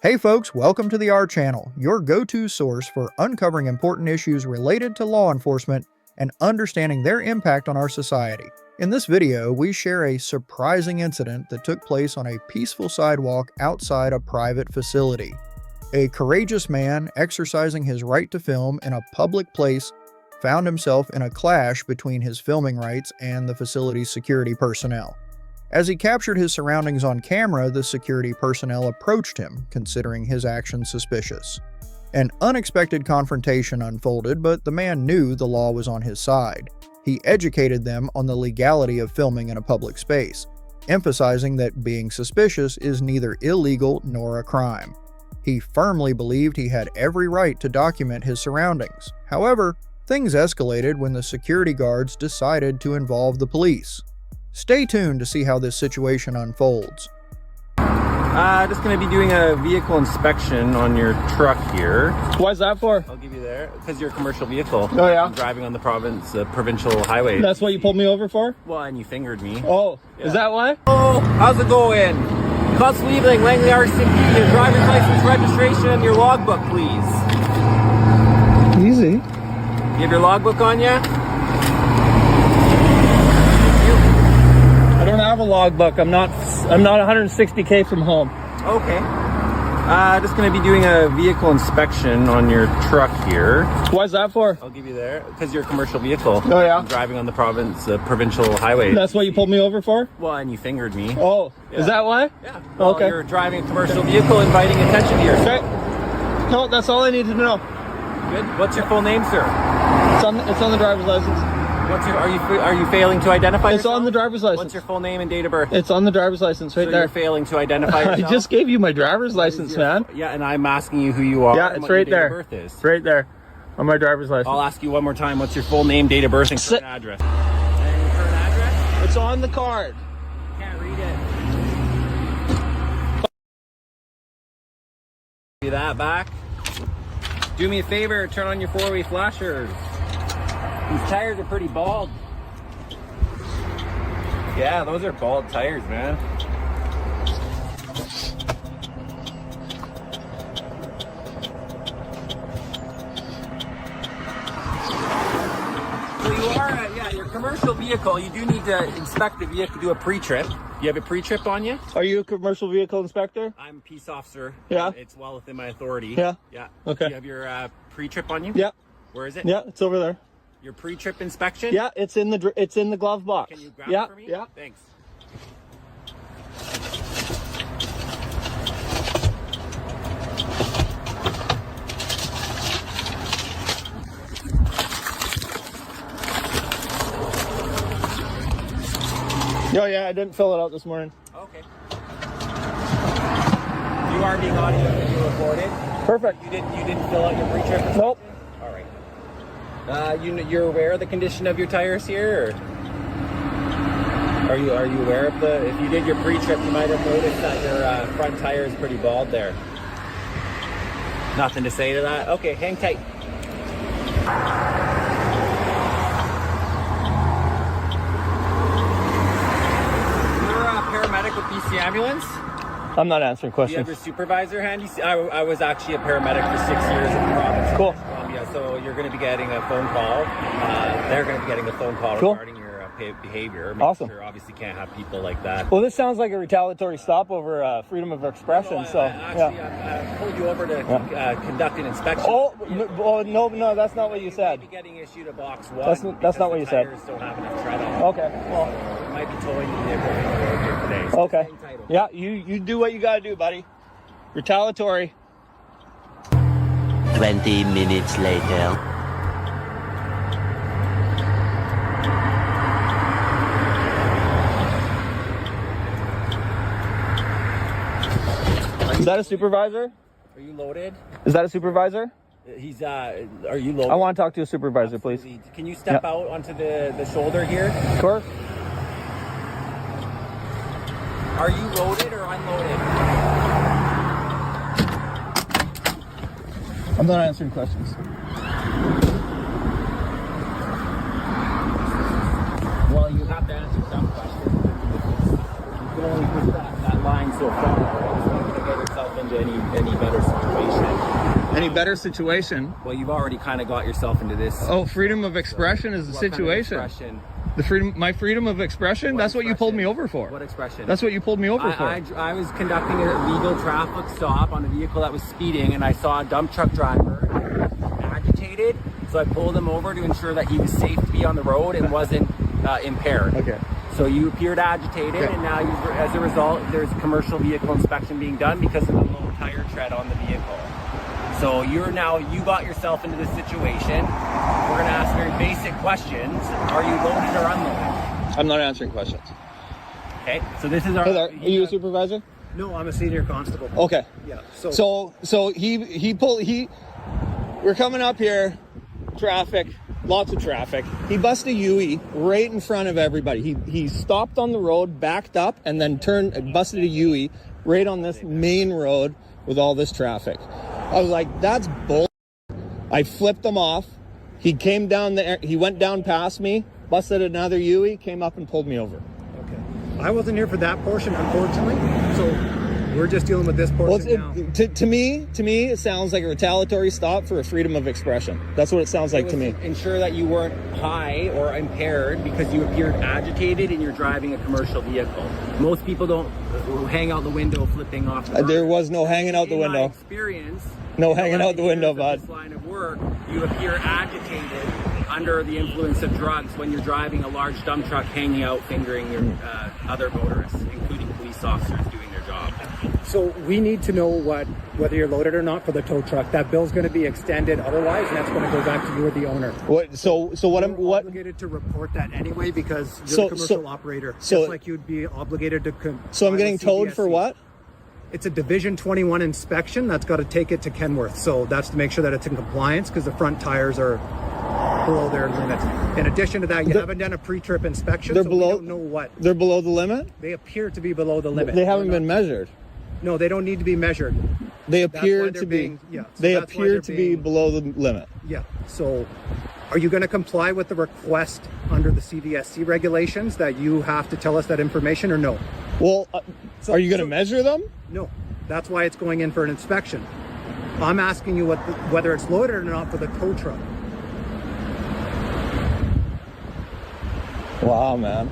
Hey folks, welcome to the R Channel, your go-to source for uncovering important issues related to law enforcement and understanding their impact on our society. In this video, we share a surprising incident that took place on a peaceful sidewalk outside a private facility. A courageous man exercising his right to film in a public place found himself in a clash between his filming rights and the facility's security personnel. As he captured his surroundings on camera, the security personnel approached him, considering his actions suspicious. An unexpected confrontation unfolded, but the man knew the law was on his side. He educated them on the legality of filming in a public space, emphasizing that being suspicious is neither illegal nor a crime. He firmly believed he had every right to document his surroundings. However, things escalated when the security guards decided to involve the police. Stay tuned to see how this situation unfolds. Just going to be doing a vehicle inspection on your truck here. Why is that for? I'll give you there, because you're a commercial vehicle. Oh yeah? I'm driving on the provincial highway. That's what you pulled me over for? Well, and you fingered me. Oh, Yeah. Is that why? Oh, how's it going? Constable Evening, Langley RCMP, your driver's license, registration, and your logbook, please. Easy. You have your logbook on you? I don't have a logbook. I'm not 160K from home. Okay. Just going to be doing a vehicle inspection on your truck here. Why is that for? I'll give you there, because you're a commercial vehicle. Oh yeah? I'm driving on the provincial highway. That's what you pulled me over for? Well, and you fingered me. Oh, Yeah. Is that why? Yeah. Well, Okay. You're driving a commercial vehicle, inviting attention to yourself. Okay. No, that's all I need to know. Good. What's your full name, sir? It's on the driver's license. Are you failing to identify It's yourself? on the driver's license. What's your full name and date of birth? It's on the driver's license right So there. You're failing to identify I yourself. just gave you my driver's license, man. Yeah, and I'm asking you who you are. Yeah, and it's what your right date there. of birth is. It's right there on my driver's license. I'll ask you one more time. What's your full name, date of birth, and current address? And your current address? It's on the card. Can't read it. Give that back. Do me a favor. Turn on your four-way flashers. These tires are pretty bald. Yeah, those are bald tires, man. So you are, you're a commercial vehicle. You do need to inspect the vehicle, do a pre-trip. You have a pre-trip on you? Are you a commercial vehicle inspector? I'm a peace officer. Yeah. It's well within my authority. Yeah. Yeah. Okay. Do you have your pre-trip on you? Yeah. Where is it? Yeah, it's over there. Your pre-trip inspection? Yeah, it's in the glove box. Can you grab Yeah, it for me? yeah. Thanks. Oh yeah, I didn't fill it out this morning. Okay. You are being audio video recorded. Perfect. You didn't fill out your pre-trip inspection? Nope. All right. You're aware of the condition of your tires here, or are you aware of if you did your pre-trip, you might have noticed that your front tire is pretty bald there. Nothing to say to that? Okay, hang tight. You're a paramedic with BC Ambulance? I'm not answering Do you have questions. your supervisor handy? I was actually a paramedic for 6 years in the province Cool. of Columbia, so you're going to be getting a phone call. They're going to be getting a phone call Cool. regarding your behavior. Make Awesome. Sure, obviously can't have people like that. Well, this sounds like a retaliatory stop over freedom of expression. So, I pulled you over to conduct an inspection. Oh, no, that's not what you said. Maybe getting issued a box one. That's not what you said. Tires don't have enough tread on. Okay. Well, You might be towing the vehicle on the road here today. So okay. hang tight, okay? Yeah, you do what you gotta do, buddy. Retaliatory. 20 minutes later. Is that a supervisor? Are you loaded? Is that a supervisor? He's are you loaded? I want to talk to a supervisor, please. Can you step Yeah. out onto the shoulder here? Of course. Are you loaded or unloaded? I'm not answering questions. Well, you have to answer some questions. You can only push that line so far. Right? So you're going to get yourself into any better situation. Any better situation? Well, you've already kind of got yourself into this. Oh, freedom of expression is the What kind of situation. expression? My freedom of expression? That's what you pulled me over for. What expression? That's what you pulled me over for. I was conducting a legal traffic stop on a vehicle that was speeding, and I saw a dump truck driver agitated. So I pulled him over to ensure that he was safe to be on the road and wasn't impaired. Okay. So you appeared agitated, and now as a result, there's commercial vehicle inspection being done because of the low tire tread on the vehicle. So you got yourself into this situation. We're going to ask very basic questions. Are you loaded or unloaded? I'm not answering questions. Okay. So this is our. Hey there, are you a supervisor? No, I'm a senior constable. Okay. Yeah. So we're coming up here, traffic, lots of traffic. He busted a UE right in front of everybody. He stopped on the road, backed up, and then busted a UE right on this main road with all this traffic. I was like, that's bull. I flipped him off. He came down there. He went down past me, busted another UE, came up and pulled me over. Okay. I wasn't here for that portion, unfortunately. So we're just dealing with this portion now. To me, it sounds like a retaliatory stop for a freedom of expression. That's what it sounds like to me. Ensure that you weren't high or impaired because you appeared agitated and you're driving a commercial vehicle. Most people don't hang out the window flipping off. There was no hanging out the In window. my experience, No hanging out the window, bud. This line of work, you appear agitated under the influence of drugs when you're driving a large dump truck, hanging out, fingering your other motorists, including police officers doing their job. So we need to know whether you're loaded or not for the tow truck. That bill's going to be extended otherwise, and that's going to go back to you or the owner. You're obligated to report that anyway because you're a commercial operator. Just like you'd be obligated to. So I'm getting towed for what? It's a Division 21 inspection that's got to take it to Kenworth. So that's to make sure that it's in compliance because the front tires are below their limit. In addition to that, you haven't done a pre-trip inspection, so we don't know what. They're below the limit? They appear to be below the limit. They haven't been measured. No, they don't need to be measured. They appear to be. They appear to be below the limit. Yeah. So are you going to comply with the request under the CVSC regulations that you have to tell us that information or no? Well, are you going to measure them? No. That's why it's going in for an inspection. I'm asking you whether it's loaded or not for the tow truck. Wow, man.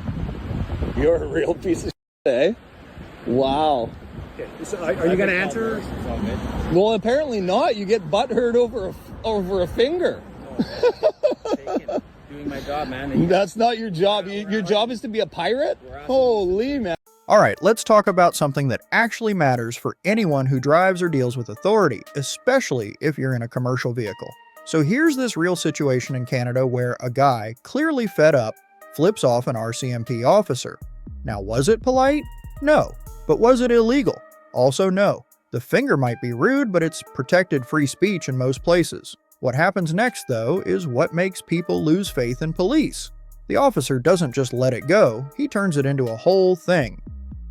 You're a real piece of shit, eh? Wow. Okay. So are you going to answer? Well, apparently not. You get butthurt over a finger. Doing my job, man. That's not your job. Your job is to be a pirate? Holy man. All right, let's talk about something that actually matters for anyone who drives or deals with authority, especially if you're in a commercial vehicle. So here's this real situation in Canada where a guy, clearly fed up, flips off an RCMP officer. Now, was it polite? No. But was it illegal? Also no. The finger might be rude, but it's protected free speech in most places. What happens next, though, is what makes people lose faith in police. The officer doesn't just let it go, he turns it into a whole thing.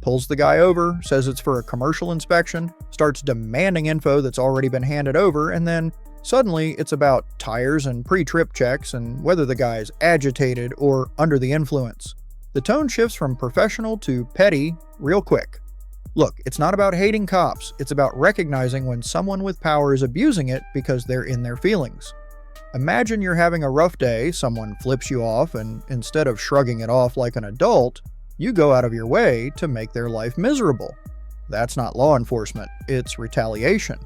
Pulls the guy over, says it's for a commercial inspection, starts demanding info that's already been handed over, and then suddenly it's about tires and pre-trip checks and whether the guy's agitated or under the influence. The tone shifts from professional to petty real quick. Look, it's not about hating cops, it's about recognizing when someone with power is abusing it because they're in their feelings. Imagine you're having a rough day, someone flips you off, and instead of shrugging it off like an adult, you go out of your way to make their life miserable. That's not law enforcement, it's retaliation.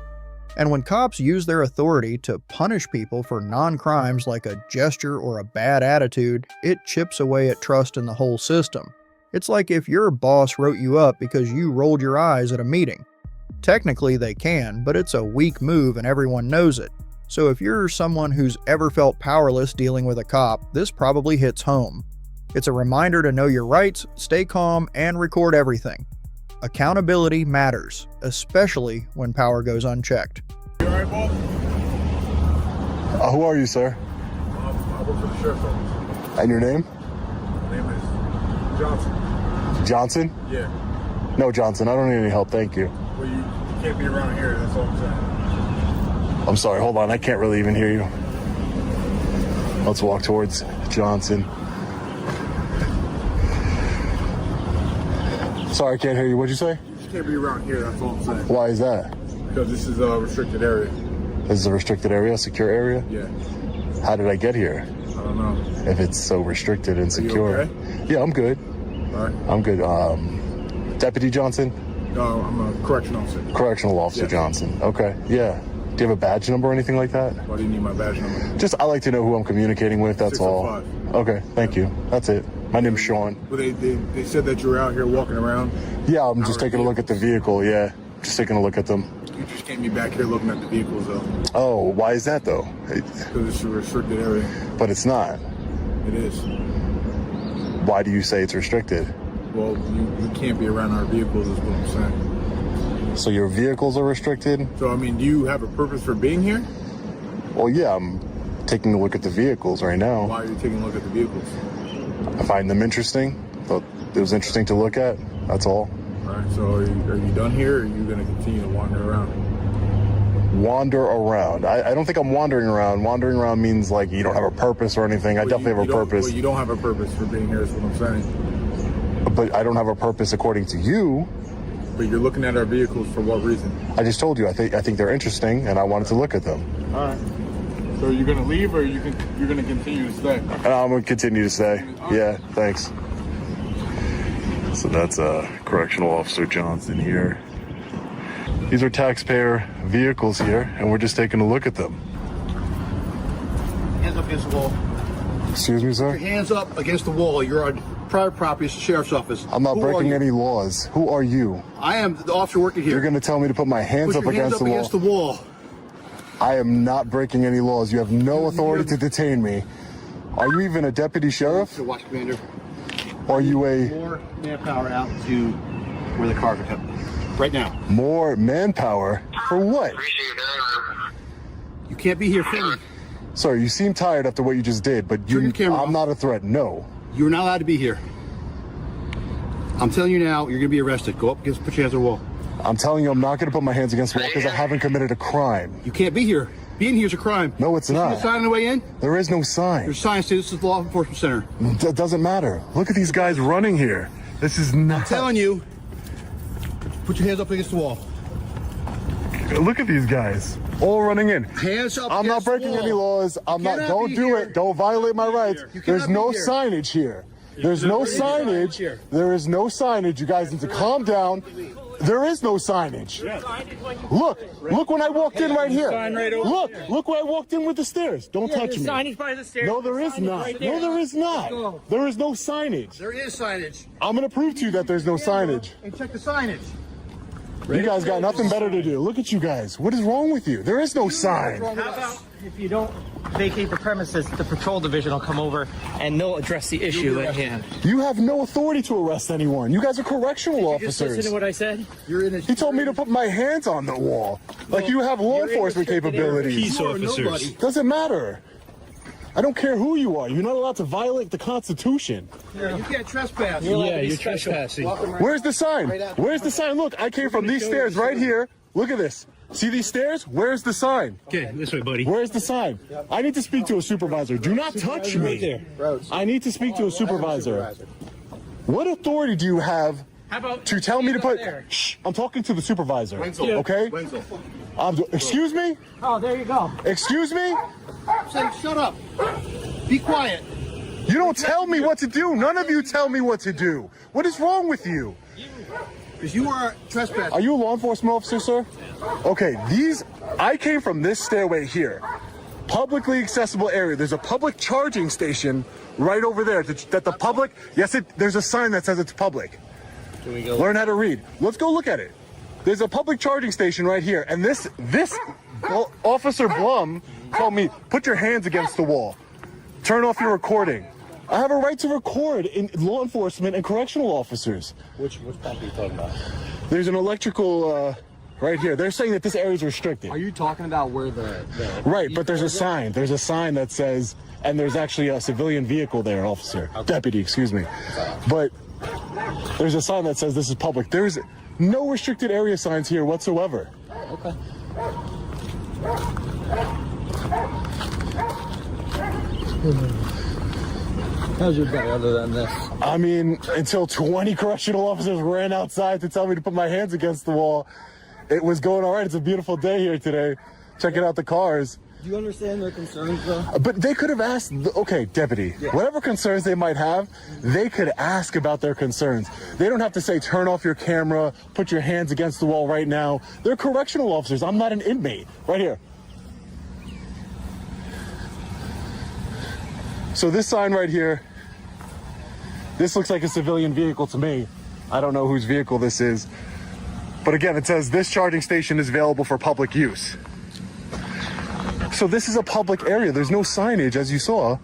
And when cops use their authority to punish people for non-crimes like a gesture or a bad attitude, it chips away at trust in the whole system. It's like if your boss wrote you up because you rolled your eyes at a meeting. Technically they can, but it's a weak move and everyone knows it. So if you're someone who's ever felt powerless dealing with a cop, this probably hits home. It's a reminder to know your rights, stay calm, and record everything. Accountability matters, especially when power goes unchecked. You all right, Bob? Who are you, sir? I work for the sheriff's office. And your name? My name is Johnson. Johnson? Yeah. No, Johnson, I don't need any help, thank you. Well, you can't be around here, that's all I'm saying. I'm sorry, hold on, I can't really even hear you. Let's walk towards Johnson. Sorry, I can't hear you. What'd you say? You just can't be around here, that's all I'm saying. Why is that? Because this is a restricted area. This is a restricted area, secure area? Yeah. How did I get here? I don't know. If it's so restricted and Are you secure. okay? Yeah, I'm good. All right. I'm good. Deputy Johnson? No, I'm a correctional officer. Correctional Officer Yes. Johnson. Okay, yeah. Do you have a badge number or anything like that? Why do you need my badge number? Just, I like to know who I'm communicating with, that's all. 605. Okay, thank you. That's it. My name's Sean. Well, they said that you were out here walking around. Yeah, I'm just taking a look at the vehicle, yeah. Just taking a look at them. You just can't be back here looking at the vehicles, though. Oh, why is that though? Because it's a restricted area. But it's not. It is. Why do you say it's restricted? Well, you can't be around our vehicles, is what I'm saying. So your vehicles are restricted? So, I mean, do you have a purpose for being here? Well, yeah, I'm taking a look at the vehicles right now. Why are you taking a look at the vehicles? I find them interesting. Thought it was interesting to look at. That's all. All right, so are you done here, or are you going to continue to wander around? Wander around. I don't think I'm wandering around. Wandering around means like you don't have a purpose or anything. I definitely have a purpose. Well, you don't have a purpose for being here, is what I'm saying. But I don't have a purpose according to you. But you're looking at our vehicles for what reason? I just told you I think they're interesting and I wanted to look at them. All right. So are you going to leave, or you're going to continue to stay? And I'm gonna continue to stay. Yeah, thanks. So that's Correctional Officer Johnson here. These are taxpayer vehicles here, and we're just taking a look at them. Hands up against the wall. Excuse me, sir? Your hands up against the wall. You're on private property. It's the sheriff's office. I'm not Who are breaking you? any laws. Who are you? I am the officer working here. You're gonna tell me to put my hands Put up your hands against up the wall? against the wall. I am not breaking any laws. You have no authority to detain me. Are you even a deputy sheriff? So watch, Commander. Are you a More manpower out to where the cars are coming. Right now. more manpower? For what? You can't be here filming. Sir, you seem tired after what you just did, but Turn your camera I'm off. not a threat. No. You're not allowed to be here. I'm telling you now, you're going to be arrested. Go up, put your hands on the wall. I'm telling you, I'm not going to put my hands against the wall because I haven't committed a crime. You can't be here. Being here is a crime. No, it's You see not. the sign on the way in? There is no sign. There's signs saying this is the law enforcement center. That doesn't matter. Look at these guys running here. This is not. I'm telling you, put your hands up against the wall. Look at these guys. All running in. Hands up. I'm not against the breaking wall. any laws. I'm not. cannot Don't be do here. it. Don't violate my rights. You There's cannot no be here. signage here. There's no signage. here. There is no signage. You guys need to calm down. There is no signage. Look when I walked in right here. Look when I walked in with the stairs. Don't touch me. Signage by the stairs. No, there is not. No, there is not. There is no signage. There is signage. I'm gonna prove to you that there's no signage. And check the signage. You guys got nothing better to do. Look at you guys. What is wrong with you? There is no sign. How about if you don't vacate the premises, the patrol division will come over and they'll address the issue at hand. You have no authority to arrest anyone. You guys are correctional Just listen officers. to what I said. You're in a. He told me to put my hands on the wall. Like you have law enforcement capabilities. Nobody. Doesn't matter. I don't care who you are. You're not allowed to violate the Constitution. You can't trespass. Yeah, you're trespassing. Where's the sign? Where's the sign? Look, I came from these stairs right here. Look at this. See these stairs? Where's the sign? Okay, this way, buddy. Where's the sign? I need to speak to a supervisor. Do not touch me. I need to speak to a supervisor. What authority do you have How about to tell me to put... Shh, I'm talking to the supervisor. Okay? Excuse me? Oh, there you go. Excuse me? Say, shut up. Be quiet. You don't tell me what to do. None of you tell me what to do. What is wrong with you? Because you are trespassing. Are you a law enforcement officer, sir? Okay, I came from this stairway here. Publicly accessible area. There's a public charging station right over there that the public, there's a sign that says it's public. Can we go? Learn how to read. Let's go look at it. There's a public charging station right here. And this Officer Blum told me, put your hands against the wall. Turn off your recording. I have a right to record in law enforcement and correctional officers. Which pump are you talking about? There's an electrical right here. They're saying that this area is restricted. Are you talking about where the Right, but there's a sign. There's a sign that says, and there's actually a civilian vehicle there, officer. Deputy, excuse me. But there's a sign that says this is public. There's no restricted area signs here whatsoever. Okay. How's your day other than this? I mean, until 20 correctional officers ran outside to tell me to put my hands against the wall, It was going all right. It's a beautiful day here today. Checking out the cars. Do you understand their concerns, though? But they could have asked, okay, deputy, whatever concerns they might have, they could ask about their concerns. They don't have to say, turn off your camera, put your hands against the wall right now. They're correctional officers. I'm not an inmate. Right here. So this sign right here, this looks like a civilian vehicle to me. I don't know whose vehicle this is. But again, it says this charging station is available for public use. So this is a public area. There's no signage, as you saw,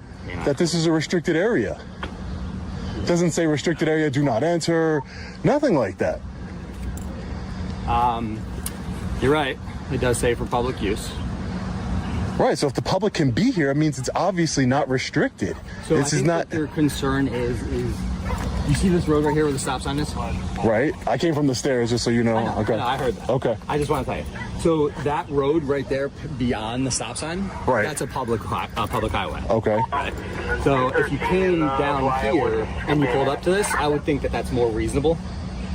that this is a restricted area. It doesn't say restricted area, do not enter, nothing like that. You're right. It does say for public use. Right, so if the public can be here, it means it's obviously not restricted. So this I think is not. what their concern is you see this road right here where the stop sign is? Right. I came from the stairs, just so you know. Okay. I heard that. Okay. I just want to tell you. So that road right there beyond the stop sign, right, that's a public highway. Okay. Right. So if you came down here and you pulled up to this, I would think that that's more reasonable.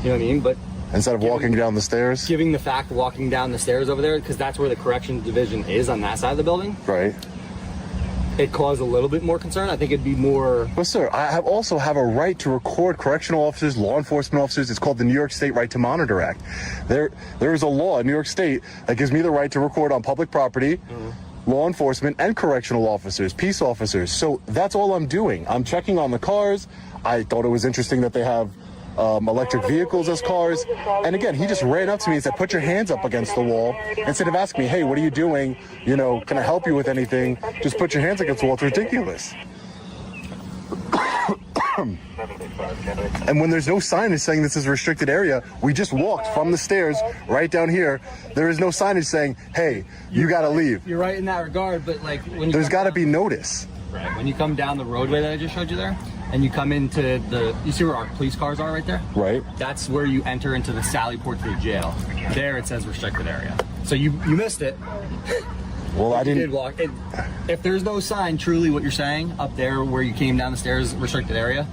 You know what I mean? But instead of walking down the stairs? Giving the fact walking down the stairs over there, because that's where the corrections division is on that side of the building. Right. It caused a little bit more concern. I think it'd be more. But sir, I also have a right to record correctional officers, law enforcement officers. It's called the New York State Right to Monitor Act. There is a law in New York State that gives me the right to record on public property, law enforcement and correctional officers, peace officers. So that's all I'm doing. I'm checking on the cars. I thought it was interesting that they have electric vehicles as cars. And again, he just ran up to me and said, put your hands up against the wall. Instead of asking me, hey, what are you doing? You know, can I help you with anything? Just put your hands against the wall. It's ridiculous. And when there's no signage saying this is a restricted area, we just walked from the stairs right down here. There is no signage saying, hey, you got to leave. You're right in that regard, but like when there's got to be notice. Right. When you come down the roadway that I just showed you there, and you come into you see where our police cars are right there? Right. That's where you enter into the Sally Port to the jail. There it says restricted area. So you missed it. Well, I didn't. Did walk. If there's no sign, truly what you're saying, up there where you came down the stairs, restricted area,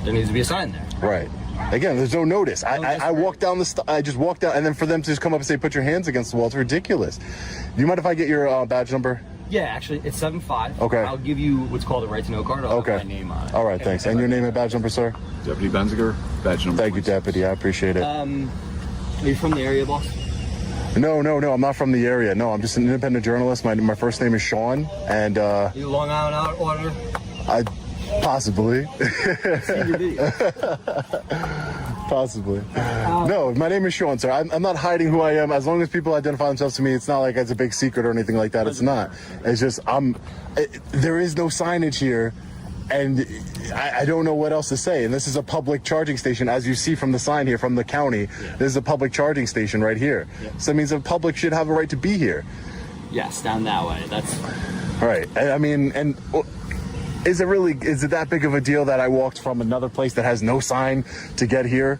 there needs to be a sign there. Right. Again, there's no notice. I walked down I just walked down, and then for them to just come up and say, put your hands against the wall, it's ridiculous. Do you mind if I get your badge number? Yeah, actually, it's 7-5. Okay. I'll give you what's called a right to know card. I'll have my name on it. All right, thanks. And your name and badge number, sir? Deputy Benziger, badge number. Thank you, Deputy. I appreciate it. Are you from the area, boss? No. I'm not from the area. No, I'm just an independent journalist. My first name is Sean, and You Long Island order? Possibly. Possibly. No, my name is Sean, sir. I'm not hiding who I am. As long as people identify themselves to me, it's not like it's a big secret or anything like that. It's not. It's just there is no signage here, and I don't know what else to say. And this is a public charging station, as you see from the sign here from the county. Yeah. This is a public charging station right here. Yeah. So that means the public should have a right to be here. Yes, down that way. That's right. I mean, and is it that big of a deal that I walked from another place that has no sign to get here?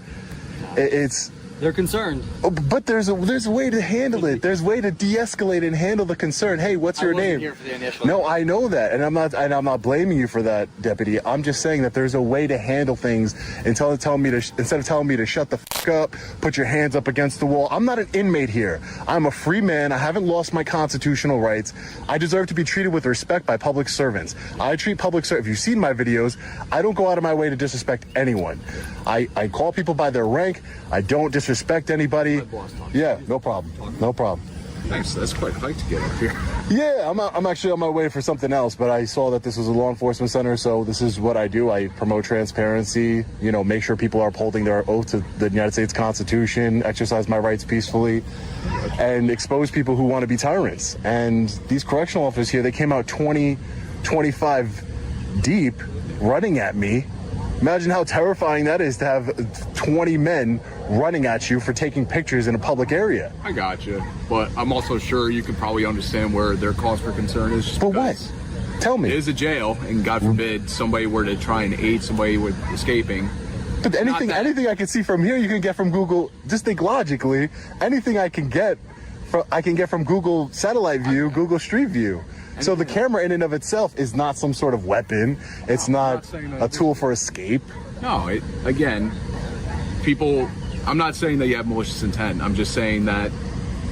They're concerned. Oh, but there's a way to handle it. There's a way to de-escalate and handle the concern. Hey, what's your name? Here for the initial. No, I know that, and I'm not blaming you for that, Deputy. I'm just saying that there's a way to handle things instead of telling me to shut the fuck up, put your hands up against the wall. I'm not an inmate here. I'm a free man. I haven't lost my constitutional rights. I deserve to be treated with respect by public servants. I treat public servants. If you've seen my videos, I don't go out of my way to disrespect anyone. I call people by their rank. I don't disrespect anybody. Yeah, no problem. No problem. Thanks. That's quite a hike to get up here. Yeah, I'm actually on my way for something else, but I saw that this was a law enforcement center, so this is what I do. I promote transparency, make sure people are upholding their oath to the United States Constitution, exercise my rights peacefully, and expose people who want to be tyrants. And these correctional officers here, they came out 25 deep running at me. Imagine how terrifying that is to have 20 men running at you for taking pictures in a public area. I got you, but I'm also sure you can probably understand where their cause for concern is. But what? Tell me. It is a jail, and God forbid somebody were to try and aid somebody with escaping. But anything I can see from here, you can get from Google. Just think logically. Anything I can get from Google Satellite View, Google Street View. So the camera in and of itself is not some sort of weapon. It's not a tool for escape. No, again, people I'm not saying that you have malicious intent. I'm just saying that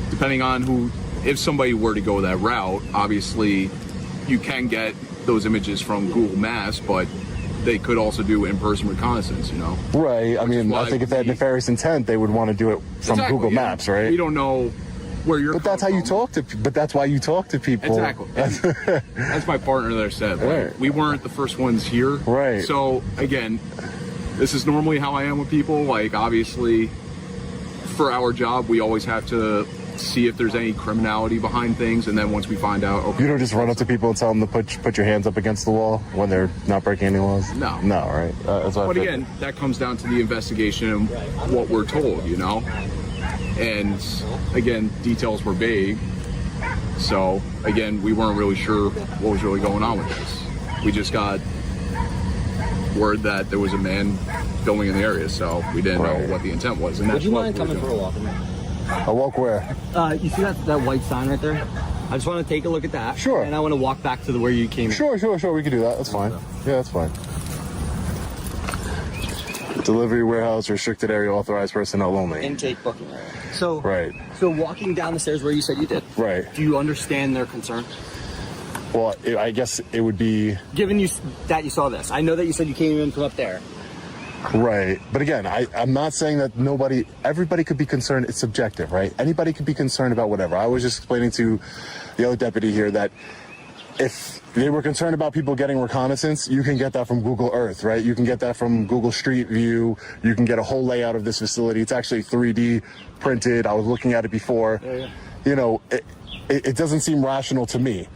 depending on if somebody were to go that route, obviously you can get those images from Google Maps, but they could also do in-person reconnaissance, you know? Right. I mean, I think if they had nefarious intent, they would want to do it from Google Maps, right? We don't know where you're. But that's how you talk to. But that's why you talk to people. Exactly. That's my partner there said. Like, right. We weren't the first ones here. Right. So again, this is normally how I am with people. Like, obviously, for our job, we always have to see if there's any criminality behind things, and then once we find out, okay. You don't just run up to people and tell them to put your hands up against the wall when they're not breaking any laws? No. No, right? That's what but again, that comes down to the investigation and what we're told, you know? And again, details were vague. So again, we weren't really sure what was really going on with this. We just got word that there was a man filming in the area, so we didn't know what the intent was. And Would you mind coming for a walk? A walk where? You see that white sign right there? I just want to take a look at that. Sure. And I want to walk back to where you came in. Sure. We can do that. That's fine. Yeah, that's fine. Delivery warehouse, restricted area, authorized personnel only. Intake booking. So, right. So walking down the stairs where you said you did. Right. Do you understand their concern? Well, I guess it would be... Given you that you saw this. I know that you said you came in from up there. Right. But again, I'm not saying that everybody could be concerned. It's subjective, right? Anybody could be concerned about whatever. I was just explaining to the other deputy here that if they were concerned about people getting reconnaissance, you can get that from Google Earth, right? You can get that from Google Street View. You can get a whole layout of this facility. It's actually 3D printed. I was looking at it before. Yeah. You know, it doesn't seem rational to me.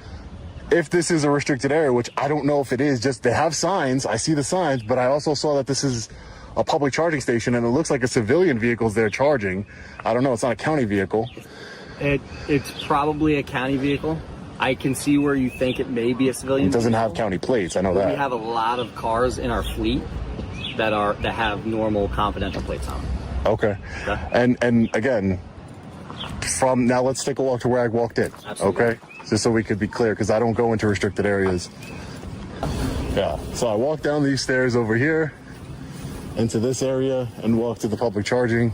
If this is a restricted area, which I don't know if it is, just they have signs, I see the signs, but I also saw that this is a public charging station and it looks like a civilian vehicle's there charging. I don't know, it's not a county vehicle. It's probably a county vehicle. I can see where you think it may be a civilian. It doesn't vehicle. have county plates, I know that. We have a lot of cars in our fleet that have normal confidential plates on them. Okay. And again, from now let's take a walk to where I walked in. Absolutely. Okay? Just so we could be clear, because I don't go into restricted areas. Yeah, so I walk down these stairs over here into this area and walk to the public charging.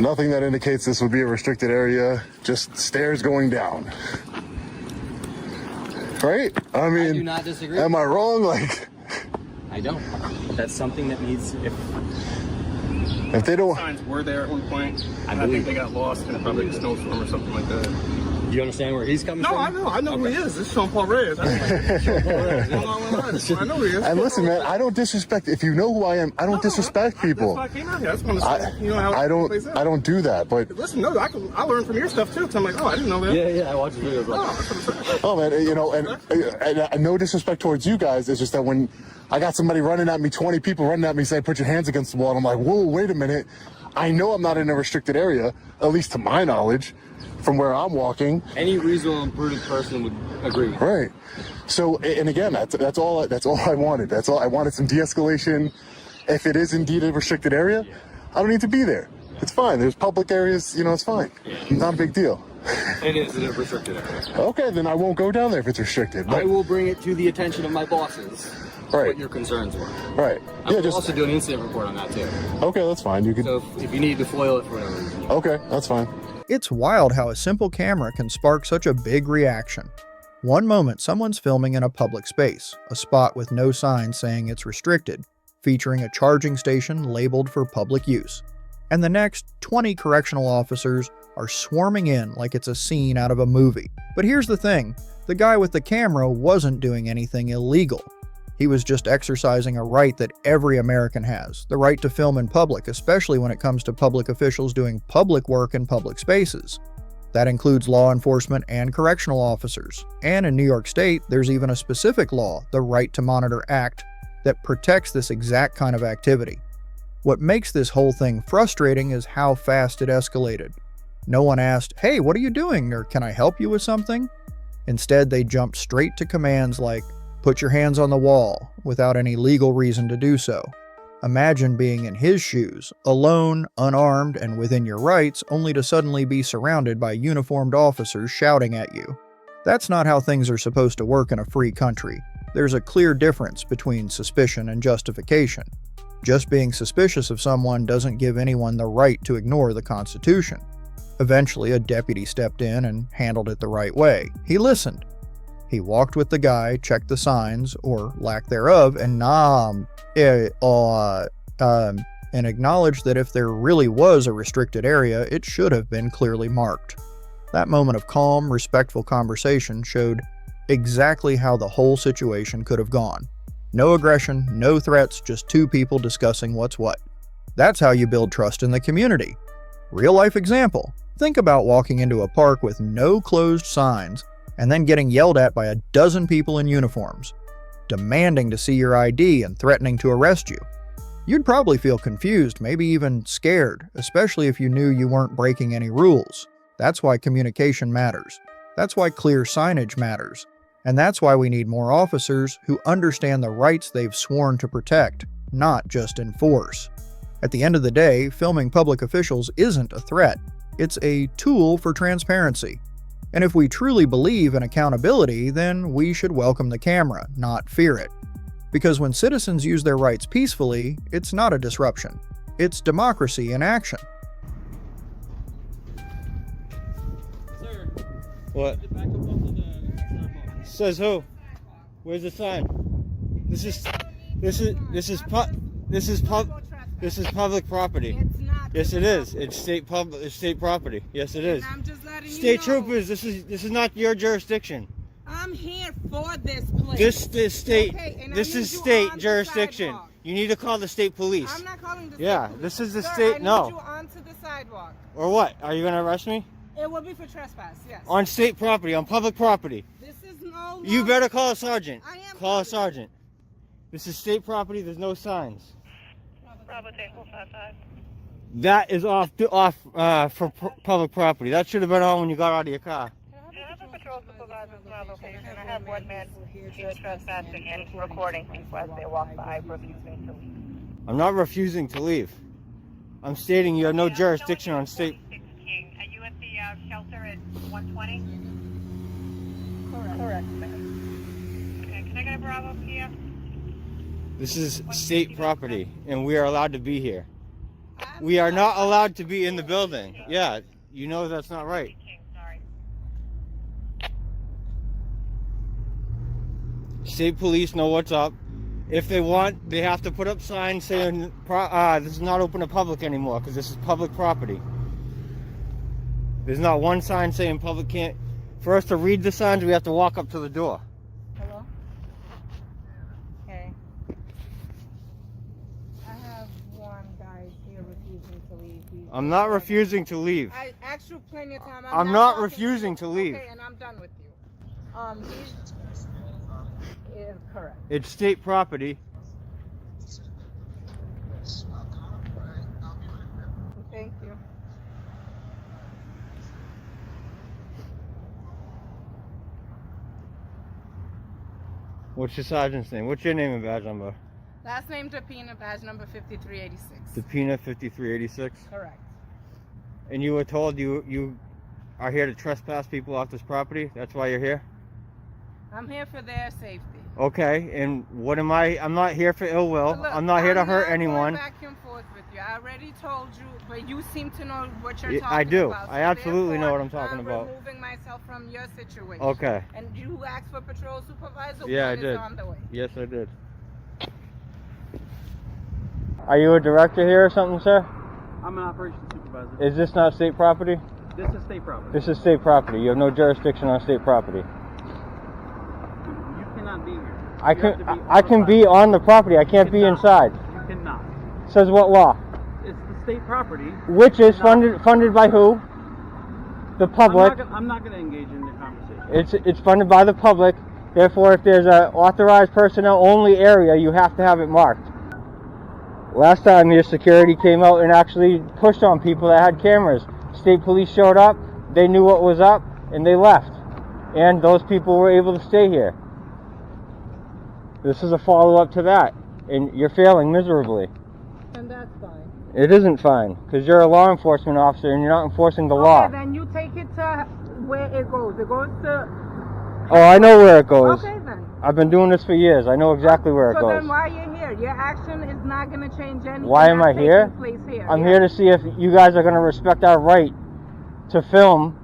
Nothing that indicates this would be a restricted area, just stairs going down. Right? I mean, I do not disagree. Am I wrong? Like, I don't. That's something that needs, if they don't... Signs were there at one point. I think they got lost in probably a snowstorm or something like that. you understand where he's coming from? I know who he is. This is Sean Paul Reyes. I know who he is. And listen, man, I don't disrespect. If you know who I am, I don't disrespect people. That's why I came out here. I just want to see, how I don't do that. But listen, no, I learned from your stuff too. Cause I'm like, oh, I didn't know that. Yeah, I watched the videos. Oh man, and no disrespect towards you guys. It's just that when I got somebody running at me, 20 people running at me, saying, "Put your hands against the wall," and I'm like, "Whoa, wait a minute." I know I'm not in a restricted area, at least to my knowledge, from where I'm walking. Any reasonable and prudent person would agree. Right. So, and again, that's all I wanted. That's all I wanted, some de-escalation. If it is indeed a restricted area, I don't need to be there. It's fine. There's public areas, it's fine. Not a big deal. It is a restricted area. Okay, then I won't go down there if it's restricted. But... I will bring it to the attention of my bosses. Right. What your concerns were. Right. I will also do an incident report on that too. Okay, that's fine. You can. So if you need to foil it for whatever reason. Okay, that's fine. It's wild how a simple camera can spark such a big reaction. One moment someone's filming in a public space, a spot with no sign saying it's restricted, featuring a charging station labeled for public use. And the next, 20 correctional officers are swarming in like it's a scene out of a movie. But here's the thing, the guy with the camera wasn't doing anything illegal. He was just exercising a right that every American has, the right to film in public, especially when it comes to public officials doing public work in public spaces. That includes law enforcement and correctional officers. And in New York State, there's even a specific law, the Right to Monitor Act, that protects this exact kind of activity. What makes this whole thing frustrating is how fast it escalated. No one asked, "Hey, what are you doing?" or "Can I help you with something?" Instead, they jumped straight to commands like, Put your hands on the wall without any legal reason to do so. Imagine being in his shoes, alone, unarmed, and within your rights, only to suddenly be surrounded by uniformed officers shouting at you. That's not how things are supposed to work in a free country. There's a clear difference between suspicion and justification. Just being suspicious of someone doesn't give anyone the right to ignore the Constitution. Eventually, a deputy stepped in and handled it the right way. He listened. He walked with the guy, checked the signs, or lack thereof, and acknowledged that if there really was a restricted area, it should have been clearly marked. That moment of calm, respectful conversation showed exactly how the whole situation could have gone. No aggression, no threats, just two people discussing what's what. That's how you build trust in the community. Real life example. Think about walking into a park with no closed signs and then getting yelled at by a dozen people in uniforms, demanding to see your ID and threatening to arrest you. You'd probably feel confused, maybe even scared, especially if you knew you weren't breaking any rules. That's why communication matters. That's why clear signage matters. And that's why we need more officers who understand the rights they've sworn to protect, not just enforce. At the end of the day, filming public officials isn't a threat. It's a tool for transparency. And if we truly believe in accountability, then we should welcome the camera, not fear it. Because when citizens use their rights peacefully, it's not a disruption. It's democracy in action. Sir. What? Says who? Where's the sign? This is public property. It's not. Yes, it is. It's state property. Yes, it is. And I'm just letting State you know. troopers, this is not your jurisdiction. I'm here for this place. This state. Okay, and I this need is you state on the jurisdiction. sidewalk. You need to call the state police. I'm not calling the Yeah, state police. this is the Sir, state. I need No. you onto the sidewalk. Or what? Are you gonna arrest me? It will be for trespass. Yes. On state property, on public property. This is no. You better call a sergeant. I am Call a calling. sergeant. This is state property. There's no signs. Bravo Tango 55. That is off for public property. That should have been on when you got out of your car. I have a patrol supervisor in my location. I have one man here trespassing and recording people as they walk by, refusing to leave. I'm not refusing to leave. I'm stating you have no jurisdiction on state. King, are you at the shelter at 120? Correct, ma'am. Okay, can I get a Bravo here? This is state property, and we are allowed to be here. We are not allowed to be in the building. Yeah, you know that's not right. King, sorry. State police know what's up. If they want, they have to put up signs saying this is not open to public anymore because this is public property. There's not one sign saying public can't. For us to read the signs, we have to walk up to the door. Hello. Okay. I have one guy here refusing to leave. I'm not refusing to leave. I asked you plenty of time. I'm not talking refusing to to you. leave. Okay, and I'm done with you. He's is correct. It's state property. Thank you. What's your sergeant's name? What's your name and badge number? Last name Dapina, badge number 5386. Dapina 5386. Correct. And you were told you are here to trespass people off this property? That's why you're here? I'm here for their safety. Okay, and what am I? I'm not here for ill will. Look, I'm not here to hurt I'm not anyone. going back and forth with you. I already told you, but you seem to know what you're Yeah, talking I do. about. I absolutely know what I'm therefore, talking about. I'm removing myself from your situation. Okay. And you asked for patrol supervisor. Yeah, I one is did. on the way. Yes, I did. Are you a director here or something, sir? I'm an operations supervisor. Is this not state property? This is state property. This is state property. You have no jurisdiction on state property. You cannot be here. I can be on the property. I can't be inside. You cannot. Says what law? It's the state property. Which is funded by who? The public. I'm not going to engage in the conversation. It's funded by the public. Therefore, if there's an authorized personnel only area, you have to have it marked. Last time your security came out and actually pushed on people that had cameras. State police showed up, they knew what was up, and they left. And those people were able to stay here. This is a follow-up to that, and you're failing miserably. And that's fine. It isn't fine, because you're a law enforcement officer and you're not enforcing the law. Okay, then you take it to where it goes. It goes to... Oh, I know where it goes. Okay, then. I've been doing this for years. I know exactly where it So goes. then why are you here? Your action is not going to change anything. Why am I that's here? taking place here. I'm here to see if you guys are going to respect our right to film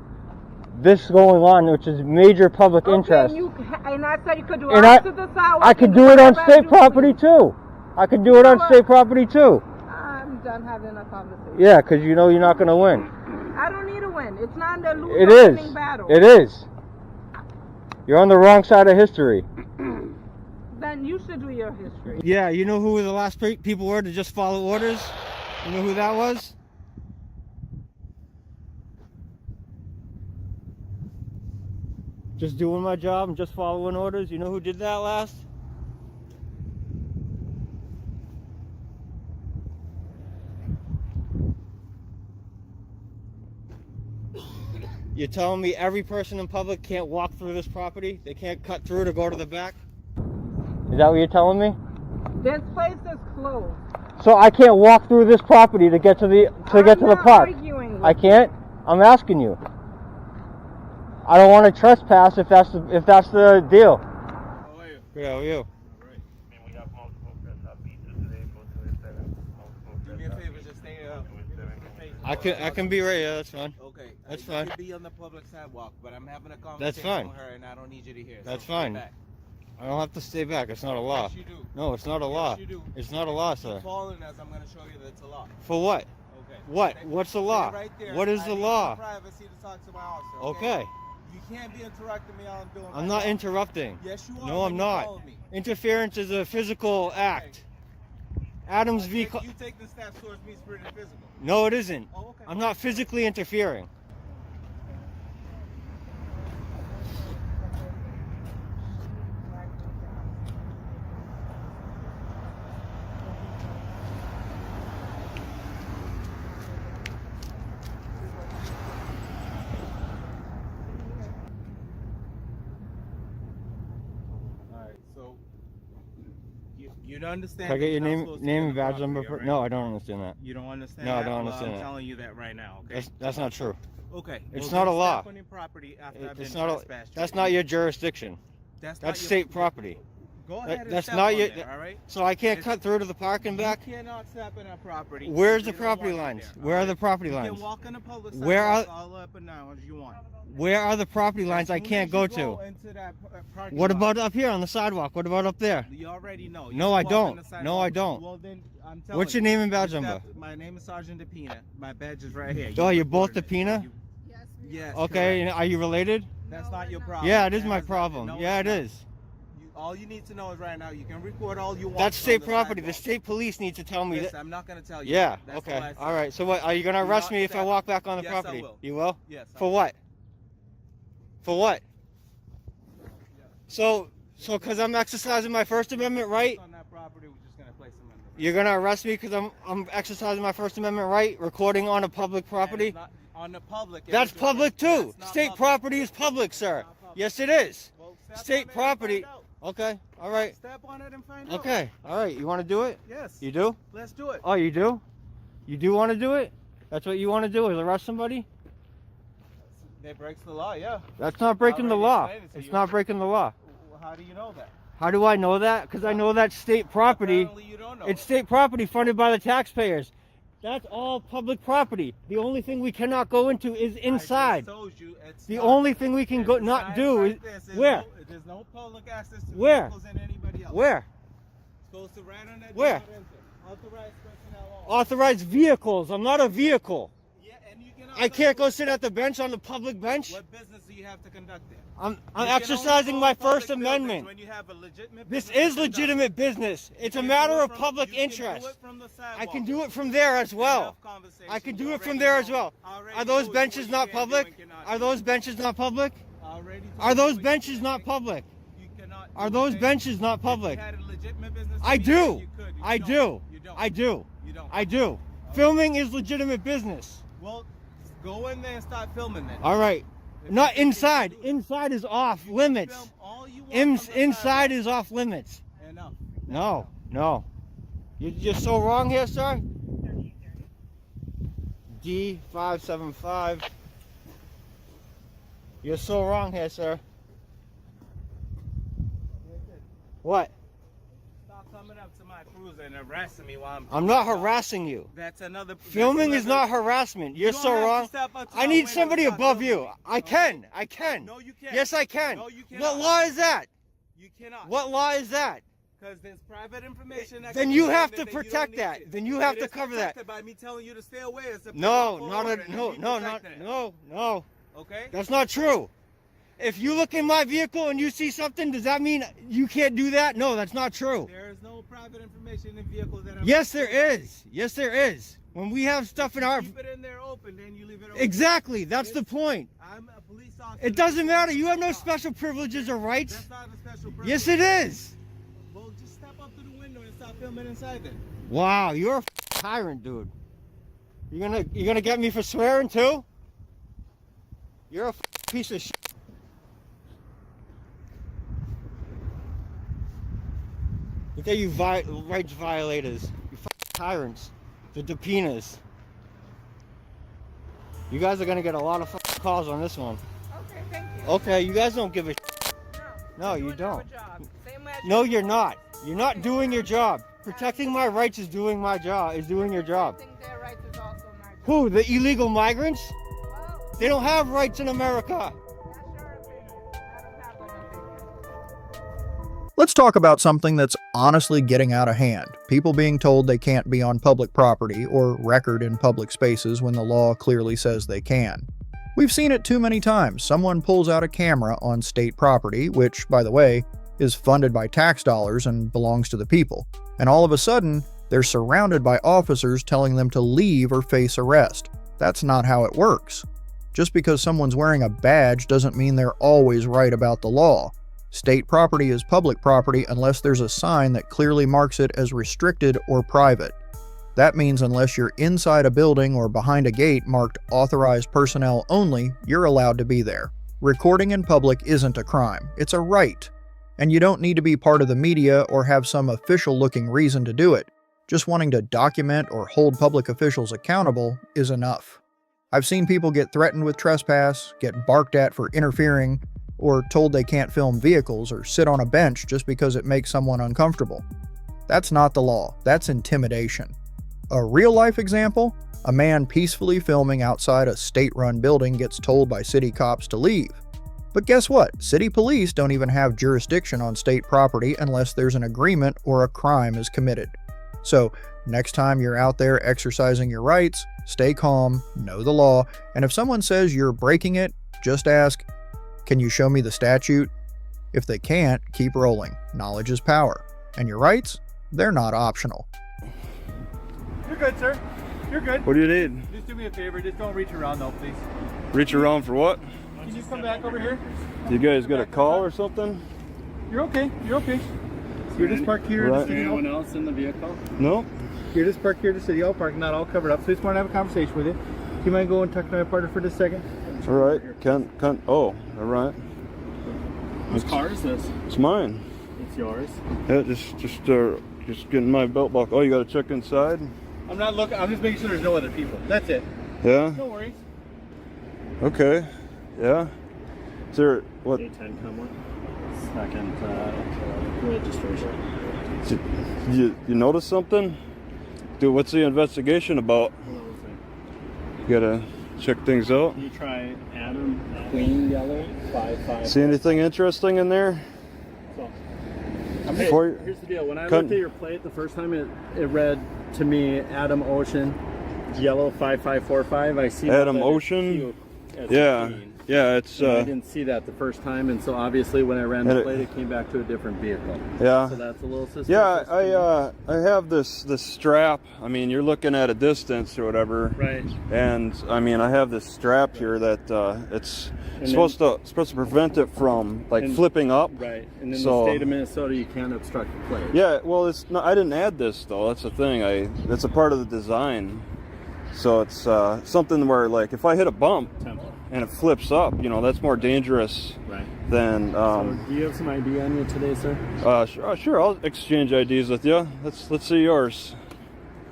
this going on, which is major public interest. And I said you could do And off to the sidewalk. I could do it on state property too. I could do it on state property too. I'm done having a conversation. Yeah, because you know you're not going to win. I don't need to win. It's not the losing It is. battle. It is. You're on the wrong side of history. Then you should do your history. Yeah, you know who the last people were to just follow orders? You know who that was? Just doing my job and just following orders. You know who did that last? You're telling me every person in public can't walk through this property? They can't cut through to go to the back? Is that what you're telling me? This place is closed. So I can't walk through this property to get to the park. I can't. I'm asking you. I don't want to trespass if that's the deal. How are you? Good. How are you? Do me a favor, just stay I can be right here. That's fine. Okay. That's You fine. can be on the public sidewalk, but I'm having a That's conversation fine. with her, and I don't need you to hear. That's so fine. stay back. I don't have to stay back. It's not a law. Yes, you do. No, it's not a law. Yes, you do. It's not a law, Keep sir. following us. I'm going to show you that it's a law. For what? Okay. What? Stay- What's the stay law? Right there. What is I the need law? some privacy to talk to my officer. Okay. You can't be interrupting me while I'm doing. I'm my not job. interrupting. Yes, you are. No, when I'm you not. follow me. Interference is a physical act. Adams v. You take the steps towards me, spirit and physical. No, it isn't. Oh, okay. I'm not physically interfering. All right. So you don't understand. Can I get your that you're not name supposed to be and on the badge property, number? right? No, I don't understand that. You don't understand. No, I that? don't Well, understand I'm that. telling you that right now. Okay. That's not true. Okay. It's Well, not a then law. step on your property after I've It's been not trespassed. that's not your jurisdiction. That's That's not state property. Go ahead and That's step not on your. there, all right? So I can't cut through to the park and back. You cannot step in our property. Where's the We don't property want you lines? there, Where all are the right? property You lines? can walk on the public Where are- sidewalk all up and down as you want. Where are the property lines I As soon can't as go you to? into that parking What lot, about up here on the sidewalk? What about up there? You already know. You No, I walk on the don't. No, I sidewalk. don't. Well, then I'm telling What's your you, name and badge you number? stepped- My name is Sergeant DePina. My badge is right here. Oh, you're both recorded the it. Pina? Yes. Okay, and are you related? That's not your problem. Yeah, it is That my has nothing- problem. no, Yeah, it's it not. is. All you need to know is right now, you can record all you want. That's on state the property. The sidewalk. state police need to tell me Listen, that. I'm not going to tell you. Yeah. That's Okay. what I said. All right. So what? Are you gonna Do arrest not me if I step- walk back on the Yes, I property? will. You will? Yes. I For will. what? For what? So because I'm exercising my First Amendment right, On that property, we're just going to place them in the you're gonna arrest me because I'm exercising my First Amendment right, recording on a public property. Not on the public. it That's is public your- too. That's not State public. property is public, sir. Not public. Yes, it is. Well, step on State it and property. find out. Okay. All right. Step on it and find out. Okay. All right. You want to do it? Yes. You do? Let's do it. Oh, you do? You do want to do it? That's what you want to do? Is arrest somebody? That breaks the law, yeah. That's not breaking the already law. explained it to It's you. not breaking the law. How do you know that? How do I know that? Because I know that's state property. Apparently you don't know. It's state property funded by the taxpayers. That's all public property. The only thing we cannot go into is I inside. just told you it's The not. only thing we can It's go a not sign do like is this. where? There's no public access to Where? vehicles and anybody else. Where? It's posted right on that. Where? do not enter. Authorized personnel only. Authorized vehicles. I'm not a vehicle. Yeah, and you can I can't go sit at the bench on the public bench. What business do you have to conduct there? I'm You can exercising only my go to First public buildings Amendment. when you have a legitimate This business to is conduct. legitimate business. It's a You can matter do it of from- public you can interest. do it from the I can sidewalk. do it from there as well. Enough conversation. I can do You it from already there know. as well. I already Are those told you benches what not you can do public? and cannot Are do. those benches not public? I already told Are you those what you benches can not do. public? You cannot do Are those anything. benches not If public? you had a legitimate business to I be there, do. you could. You I don't. do. You don't. I do. You don't. I do. Filming is legitimate business. Well, go in there and start filming then. All right. If Not you think you can inside. do it. Inside is off You can limits. film all you want from the Inside sidewalk. is off limits. And Enough. No, no. You're so wrong here, sir. D575. You're so wrong here, sir. What? Stop coming up to my cruiser and harassing me while I'm not harassing you. That's another. Filming is not harassment. You're so wrong. I need somebody above you. I can. No, you can't. Yes, I can. No, you cannot. What law is that? You cannot. What law is that? Because there's private information. Then you have to protect that. Then you have to cover that. By me telling you to stay away. No. Okay. That's not true. If you look in my vehicle and you see something, does that mean you can't do that? No, that's not true. There is no private information in vehicles that are. Yes, there is. Yes, there is. When we have stuff in our. Keep it in there open, then you leave it open. Exactly. That's the point. I'm a police officer. It doesn't matter. You have no special privileges or rights. That's not a special privilege. Yes, it is. Well, just step up to the window and stop filming inside then. Wow, you're a tyrant, dude. You're gonna get me for swearing too? You're a piece of shit. Look at you rights violators. You tyrants. The depinas. You guys are gonna get a lot of calls on this one. Okay, thank you. Okay, you guys don't give a shit. No, you don't. No, you're not. You're not doing your job. Protecting my rights is doing my job. Is doing your job. Protecting their rights is also my job. Who? The illegal migrants? Well, They don't have rights in America. that's your opinion. I don't have an opinion. Let's talk about something that's honestly getting out of hand. People being told they can't be on public property or record in public spaces when the law clearly says they can. We've seen it too many times. Someone pulls out a camera on state property, which, by the way, is funded by tax dollars and belongs to the people. And all of a sudden, they're surrounded by officers telling them to leave or face arrest. That's not how it works. Just because someone's wearing a badge doesn't mean they're always right about the law. State property is public property unless there's a sign that clearly marks it as restricted or private. That means unless you're inside a building or behind a gate marked authorized personnel only, you're allowed to be there. Recording in public isn't a crime, it's a right. And you don't need to be part of the media or have some official-looking reason to do it. Just wanting to document or hold public officials accountable is enough. I've seen people get threatened with trespass, get barked at for interfering, or told they can't film vehicles or sit on a bench just because it makes someone uncomfortable. That's not the law, that's intimidation. A real-life example? A man peacefully filming outside a state-run building gets told by city cops to leave. But guess what? City police don't even have jurisdiction on state property unless there's an agreement or a crime is committed. So, next time you're out there exercising your rights, stay calm, know the law, and if someone says you're breaking it, just ask, "Can you show me the statute?" If they can't, keep rolling. Knowledge is power. And your rights? They're not optional. You're good, sir. You're good. What do you need? Just do me a favor. Just don't reach around though, please. Reach around for what? Can you come back over here? You guys got a call or something? You're okay. You're okay. You're just parked here in the city hall. Anyone else in the vehicle? No. You're just parked here at the city hall parking lot, all covered up. So I just want to have a conversation with you. Do you mind going and talking to my partner for just a second? All right. Oh, all right. Whose car is this? It's mine. It's yours. Yeah, just getting my belt buckle. Oh, you got to check inside? I'm not looking. I'm just making sure there's no other people. That's it. Yeah. No worries. Okay. Yeah. Is there what? A10 come with. Second registration. You notice something? Dude, what's the investigation about? You gotta check things out. You try Adam Queen Yellow 55. See anything interesting in there? So, Here's the deal. When I looked at your plate the first time, it read to me Adam Ocean Yellow 5545. I see Adam Ocean. Yeah. Yeah, it's. I didn't see that the first time, and so obviously when I ran the plate, it came back to a different vehicle. Yeah. So that's a little suspicious. Yeah, I have this strap. I mean, you're looking at a distance or whatever. Right. And I mean, I have this strap here that it's supposed to prevent it from flipping up. Right. And in the state of Minnesota, you can't obstruct the plate. Yeah. Well, it's not. I didn't add this though. That's the thing. It's a part of the design. So it's something where, like, if I hit a bump, and it flips up, you know, that's more dangerous than. So do you have some ID on you today, sir? Sure. I'll exchange IDs with you. Let's see yours.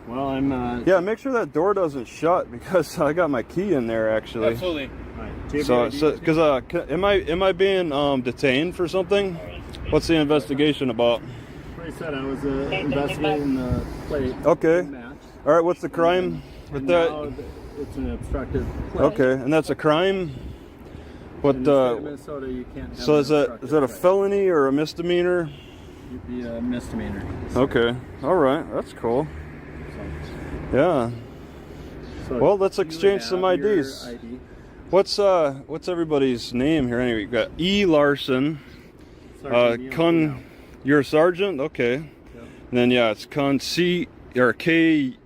Well, I'm. Yeah, make sure that door doesn't shut because I got my key in there actually. Absolutely. So, because am I being detained for something? What's the investigation about? Like I said, I was investigating the plate. Okay. Match. All right. What's the crime with that? Now it's an obstructed plate. Okay, and that's a crime. What? In the state of Minnesota, you can't have So an is that obstructed a plate. felony or a misdemeanor? It'd be a misdemeanor. Okay. All right. That's cool. Yeah. So Well, let's you exchange some have your IDs. ID. What's everybody's name here anyway? You got E. Larson. Sergeant You're a sergeant? Okay. And then yeah, it's C or KUHNAU.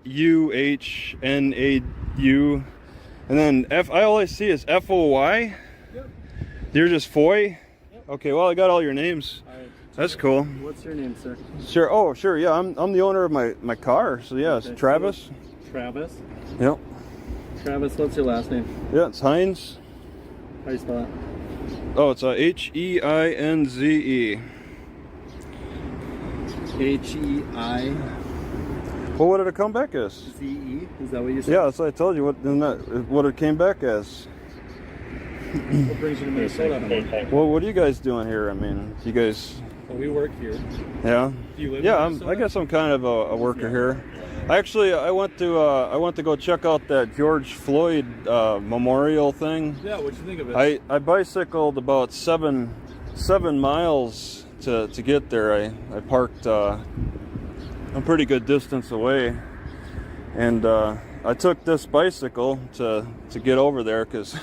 And then I always see is FOY. Yep. You're just Foy? Yep. Okay, well I got all your names. That's cool. What's your name, sir? Sure. Oh, sure. Yeah, I'm the owner of my car. So yeah, it's Okay, Travis. Travis? Yep. Travis, what's your last name? Yeah, it's Heinz. How do you spell it? Oh, it's HEINZE. HEI. Well, what did it come back as? ZE? Is that what you said? Yeah, that's what I told you. What it came back as. What brings you to Minnesota? Well, what are you guys doing here? I mean, you guys. Well, we work here. Yeah. Do you live Yeah, in Minnesota? I guess I'm kind of a worker here. Actually, I went to go check out that George Floyd memorial thing. Yeah, what'd you think of it? I bicycled about seven miles to get there. I parked a pretty good distance away, and I took this bicycle to get over there because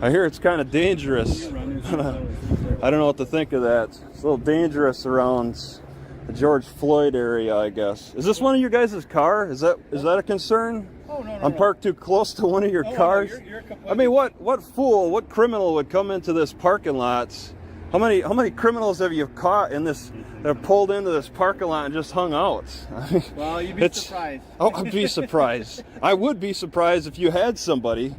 I hear it's kind of dangerous. I don't know what to think of that. It's a little dangerous around the George Floyd area, I guess. Is this one of your guys' car? Is that a concern? Oh, no. I'm parked too close to one of your cars. You're I mean, what fool, what criminal would come into this parking lot? How many criminals have you caught in this? That have pulled into this parking lot and just hung out? Well, you'd be surprised. Oh, I'd be surprised. I would be surprised if you had somebody.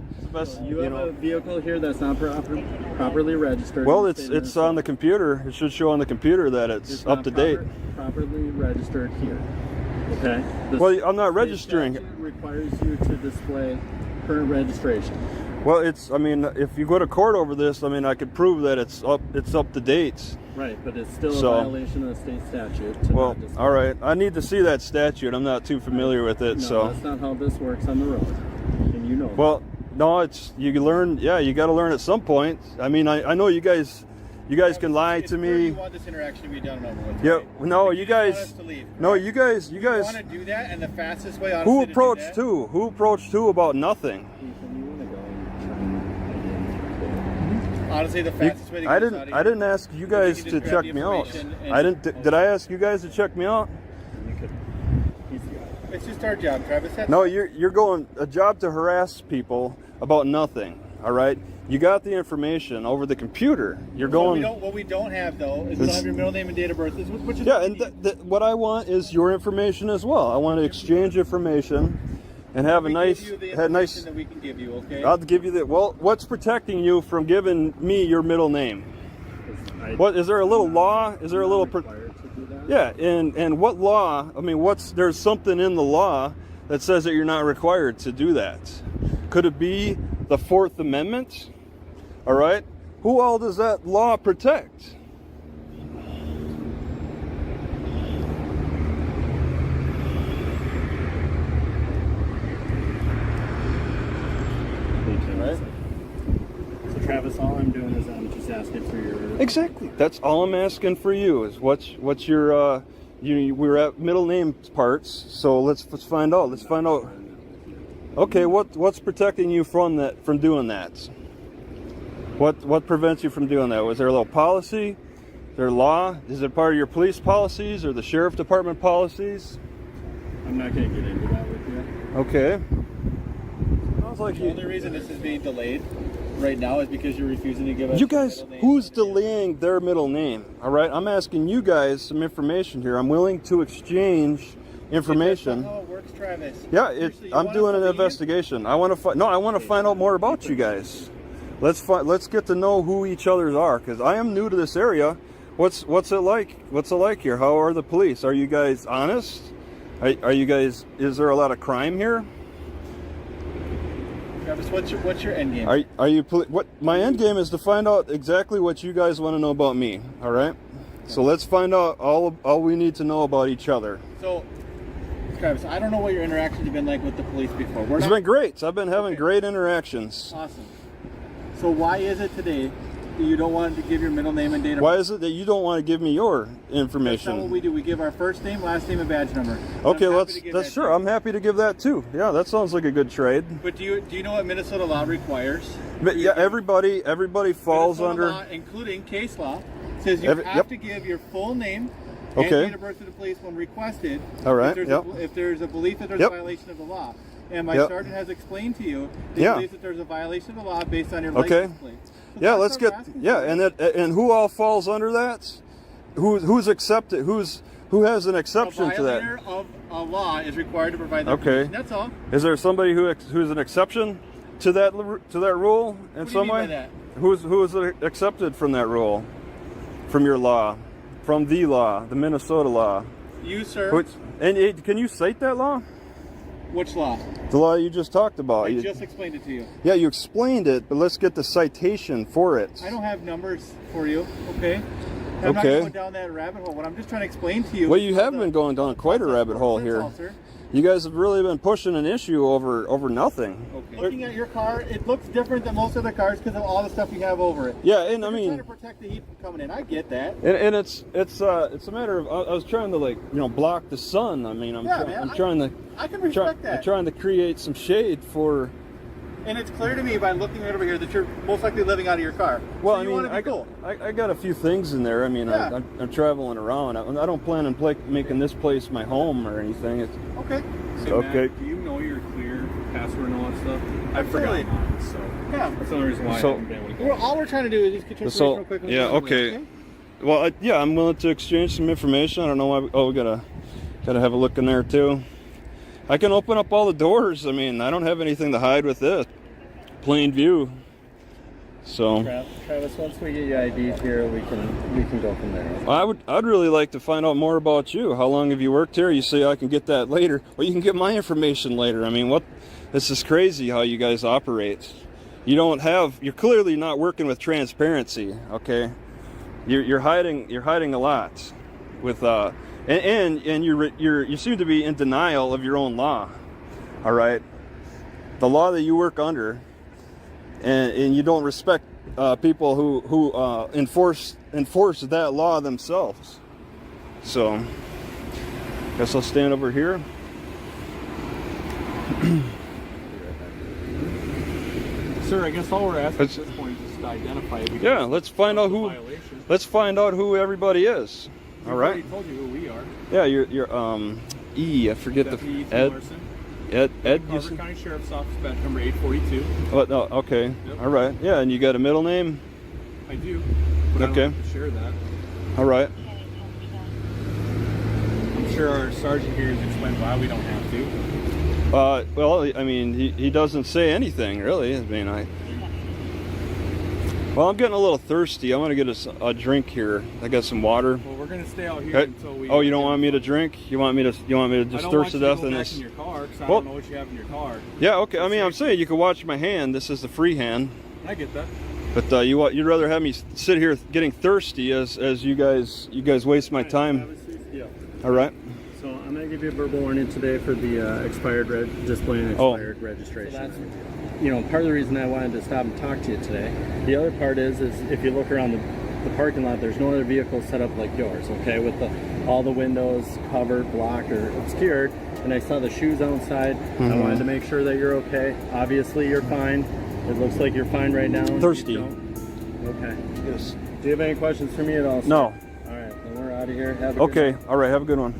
You have a vehicle here that's not properly registered. Well, it's on the computer. It should show on the computer that it's up to date. Properly registered here. Okay. Well, I'm not registering. Statute requires you to display current registration. Well, I mean, if you go to court over this, I mean, I could prove that it's up to date. Right, but it's still a violation of the state statute. Well, all right. I need to see that statute. I'm not too familiar with it, No, so. that's not how this works on the road, and you know. Well, no, you learn. Yeah, you got to learn at some point. I mean, I know you guys can lie to me. You want this interaction to be done and over with. Yeah, right? no, you guys. want us to leave, no, you guys. You want to do that, and the fastest way, honestly, Who to do approached that- who? Who approached who about nothing? Honestly, the fastest way to get I us out of here. I didn't ask you guys can to just grab check the me out. information and- I didn't. Did I ask you guys to check me out? It's just our job, Travis. That's No, you're going a job to harass people about nothing. All right, you got the information over the computer. You're going. What we don't have though is we don't have your middle name and date of birth. Which is Yeah, and what I want is your information as well. I want to exchange information and have a nice, give you the information that we can give you. Okay. I'll give you the. Well, what's protecting you from giving me your middle name? What is there a little law? Is there a little? Yeah, and what law? I mean, there's something in the law that says that you're not required to do that. Could it be the Fourth Amendment? All right. Who all does that law protect? So Travis, all I'm doing is I'm just asking for your. Exactly. That's all I'm asking for you is what's your we're at middle name parts, so let's find out. Let's find out. Okay, what's protecting you from doing that? What prevents you from doing that? Was there a little policy? Is there law? Is it part of your police policies or the sheriff department policies? I'm not going to get into that with you. Okay. The only reason this is being delayed right now is because you're refusing to give us. You guys, who's delaying their middle name? All right, I'm asking you guys some information here. I'm willing to exchange information. That's not how it works, Travis. Yeah, I'm doing an investigation. I want to find out more about you guys. let's get to know who each others are, because I am new to this area. What's it like? What's it like here? How are the police? Are you guys honest? Are you guys? Is there a lot of crime here? Travis, what's your end game? Are you? What my end game is to find out exactly what you guys want to know about me. All right. So let's find out all we need to know about each other. So, Travis, I don't know what your interactions have been like with the police before. It's been great. I've been having great interactions. Awesome. So why is it today that you don't want to give your middle name and date of birth? Why is it that you don't want to give me your information? That's not what we do. We give our first name, last name, and badge number. Okay, that's sure. I'm happy to give that too. Yeah, that sounds like a good trade. But do you know what Minnesota law requires? But yeah, everybody falls Minnesota under law, including case law, says you have to give your full name and Okay. date of birth to the police when requested. All right, If there's a belief that there's a violation of the law. And my sergeant has explained to you that he believes that there's a violation of the law based on your license plate. So yeah, that's let's what get we're asking for. and who all falls under that? Who's accepted? Who has an exception to that? A violator of a law is required to provide that Okay. information. That's all. Is there somebody who's an exception to that rule in What do you some mean way? by that? Who is accepted from that rule, from your law, from the law, the Minnesota law? You, sir. And can you cite that law? Which law? The law you just talked about. I just explained it to you. Yeah, you explained it, but let's get the citation for it. I don't have numbers for you, okay? I'm not going down that rabbit hole. What I'm just trying to explain to you. Well, you have been going down quite a rabbit hole here. You guys have really been pushing an issue over nothing. Okay. Looking at your car, it looks different than most other cars because of all the stuff you have over it. Yeah, and I mean, trying to protect the heat from coming in. I get that. And it's a matter of I was trying to block the sun. I mean, I'm trying to. I can respect that. I'm trying to create some shade for. And it's clear to me by looking right over here that you're most likely living out of your car. Well, so I mean, I got a few things in there. I mean, I'm traveling around. I don't plan on making this place my home or anything. Okay. So okay. Matt, do you know your clear password and all that stuff? I forgot mine, so that's the only reason why I haven't been able to. Well, all we're trying to do is just get your information real quick. Yeah. Okay. Well, I'm willing to exchange some information. I don't know why. Oh, we gotta have a look in there too. I can open up all the doors. I mean, I don't have anything to hide with this. Plain view. So. Travis, once we get your ID here, we can go from there. I'd really like to find out more about you. How long have you worked here? You say I can get that later. Well, you can get my information later. I mean, this is crazy how you guys operate. You're clearly not working with transparency. Okay, you're hiding a lot with and you seem to be in denial of your own law. All right, the law that you work under, and you don't respect people who enforce that law themselves. So, guess I'll stand over here. Sir, I guess all we're asking at this point is just to identify it. Yeah, let's find out who everybody is. All right. I already told you who we are. Yeah, you're E. I forget Deputy Ed. Larson. Ed. Carver County Sheriff's Office, badge number 842. Oh, no, okay. Yep. All right. Yeah, and you got a middle name? I do. But Okay. I don't have to share that. All right. I'm sure our sergeant here has explained why we don't have to. Well, I mean, he doesn't say anything really. I mean, well, I'm getting a little thirsty. I want to get a drink here. I got some water. Well, we're gonna stay out here until we. Oh, you don't want me to drink? You want me to just thirst to death in this? In your car, because I don't know what you have in your car. Yeah. Okay. I mean, I'm saying you can watch my hand. This is the free hand. I get that. But you'd rather have me sit here getting thirsty as you guys waste my time. Yeah. All right. So I'm going to give you a verbal warning today for the expired displaying expired registration. So part of the reason I wanted to stop and talk to you today. The other part is if you look around the parking lot, there's no other vehicles set up like yours, okay, with all the windows covered, blocked, or obscured. And I saw the shoes outside. I wanted to make sure that you're okay. Obviously, you're fine. It looks like you're fine right now. Thirsty. Okay. Yes. Do you have any questions for me at all, sir? No. All right, then we're out of here. Have a Okay. good night. All right. Have a good one.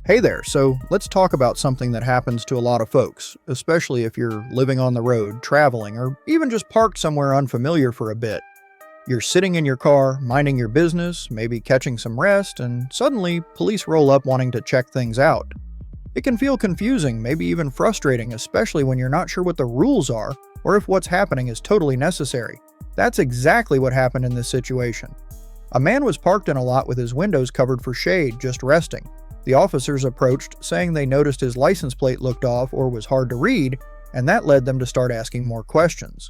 Hey there, so let's talk about something that happens to a lot of folks, especially if you're living on the road, traveling, or even just parked somewhere unfamiliar for a bit. You're sitting in your car, minding your business, maybe catching some rest, and suddenly police roll up wanting to check things out. It can feel confusing, maybe even frustrating, especially when you're not sure what the rules are, or if what's happening is totally necessary. That's exactly what happened in this situation. A man was parked in a lot with his windows covered for shade, just resting. The officers approached, saying they noticed his license plate looked off or was hard to read, and that led them to start asking more questions.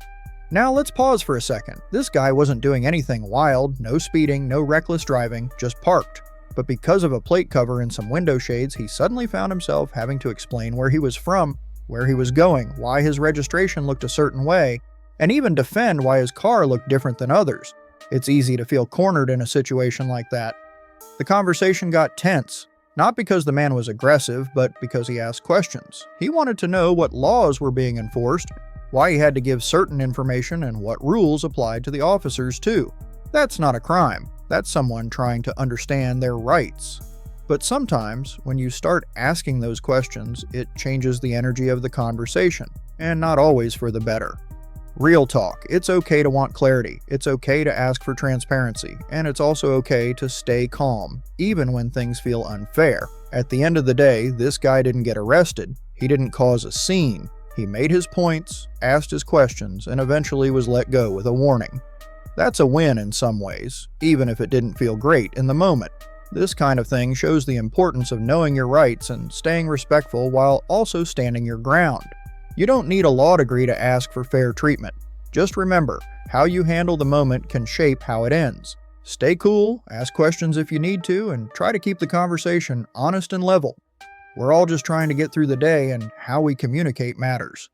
Now let's pause for a second. This guy wasn't doing anything wild, no speeding, no reckless driving, just parked. But because of a plate cover and some window shades, he suddenly found himself having to explain where he was from, where he was going, why his registration looked a certain way, and even defend why his car looked different than others. It's easy to feel cornered in a situation like that. The conversation got tense, not because the man was aggressive, but because he asked questions. He wanted to know what laws were being enforced, why he had to give certain information, and what rules applied to the officers too. That's not a crime. That's someone trying to understand their rights. But sometimes, when you start asking those questions, it changes the energy of the conversation, and not always for the better. Real talk, it's okay to want clarity, it's okay to ask for transparency, and it's also okay to stay calm, even when things feel unfair. At the end of the day, this guy didn't get arrested, he didn't cause a scene, he made his points, asked his questions, and eventually was let go with a warning. That's a win in some ways, even if it didn't feel great in the moment. This kind of thing shows the importance of knowing your rights and staying respectful while also standing your ground. You don't need a law degree to ask for fair treatment. Just remember, how you handle the moment can shape how it ends. Stay cool, ask questions if you need to, and try to keep the conversation honest and level. We're all just trying to get through the day, and how we communicate matters.